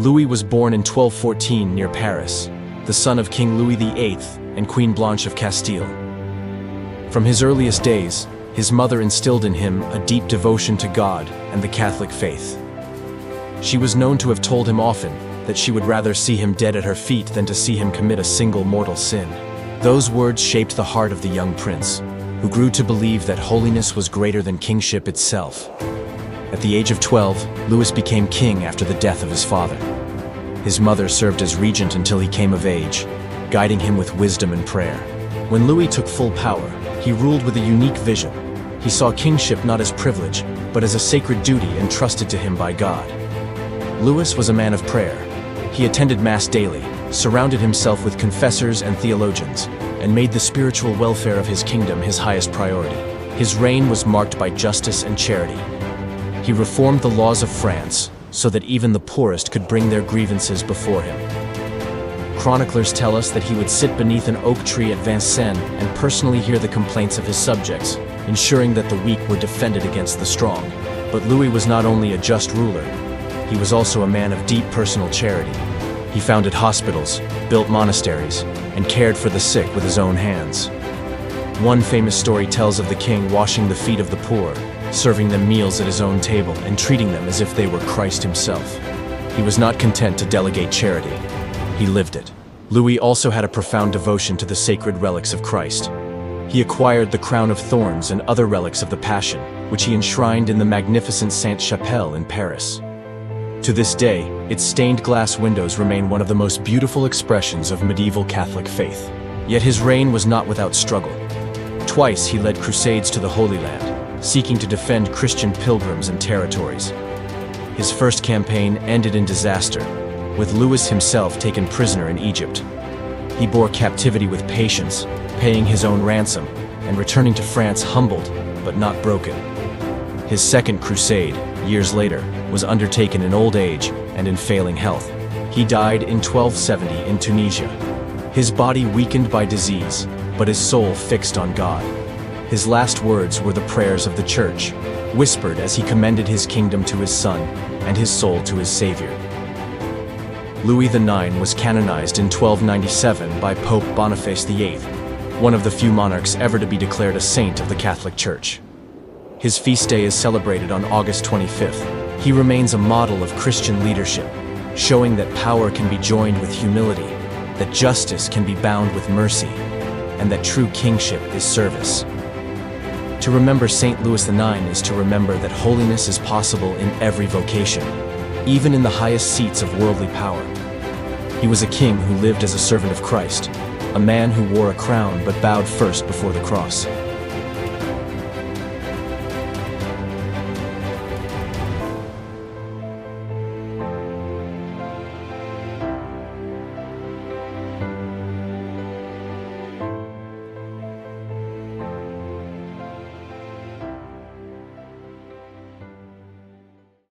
Louis was born in 1214 near Paris, the son of King Louis VIII and Queen Blanche of Castile. From his earliest days, his mother instilled in him a deep devotion to God and the Catholic faith. She was known to have told him often that she would rather see him dead at her feet than to see him commit a single mortal sin. Those words shaped the heart of the young prince, who grew to believe that holiness was greater than kingship itself. At the age of 12, Louis became king after the death of his father. His mother served as regent until he came of age, guiding him with wisdom and prayer. When Louis took full power, he ruled with a unique vision. He saw kingship not as privilege, but as a sacred duty entrusted to him by God. Louis was a man of prayer. He attended Mass daily, surrounded himself with confessors and theologians, and made the spiritual welfare of his kingdom his highest priority. His reign was marked by justice and charity. He reformed the laws of France so that even the poorest could bring their grievances before him. Chroniclers tell us that he would sit beneath an oak tree at Vincennes and personally hear the complaints of his subjects, ensuring that the weak were defended against the strong. But Louis was not only a just ruler, he was also a man of deep personal charity. He founded hospitals, built monasteries, and cared for the sick with his own hands. One famous story tells of the king washing the feet of the poor, serving them meals at his own table, and treating them as if they were Christ himself. He was not content to delegate charity. He lived it. Louis also had a profound devotion to the sacred relics of Christ. He acquired the Crown of Thorns and other relics of the Passion, which he enshrined in the magnificent Sainte-Chapelle in Paris. To this day, its stained glass windows remain one of the most beautiful expressions of medieval Catholic faith. Yet his reign was not without struggle. Twice he led crusades to the Holy Land, seeking to defend Christian pilgrims and territories. His first campaign ended in disaster, with Louis himself taken prisoner in Egypt. He bore captivity with patience, paying his own ransom, and returning to France humbled, but not broken. His second crusade, years later, was undertaken in old age and in failing health. He died in 1270 in Tunisia, his body weakened by disease, but his soul fixed on God. His last words were the prayers of the Church, whispered as he commended his kingdom to his son and his soul to his Savior. Louis IX was canonized in 1297 by Pope Boniface VIII, one of the few monarchs ever to be declared a saint of the Catholic Church. His feast day is celebrated on August 25th. He remains a model of Christian leadership, showing that power can be joined with humility, that justice can be bound with mercy, and that true kingship is service. To remember St. Louis IX is to remember that holiness is possible in every vocation, even in the highest seats of worldly power. He was a king who lived as a servant of Christ, a man who wore a crown but bowed first before the cross.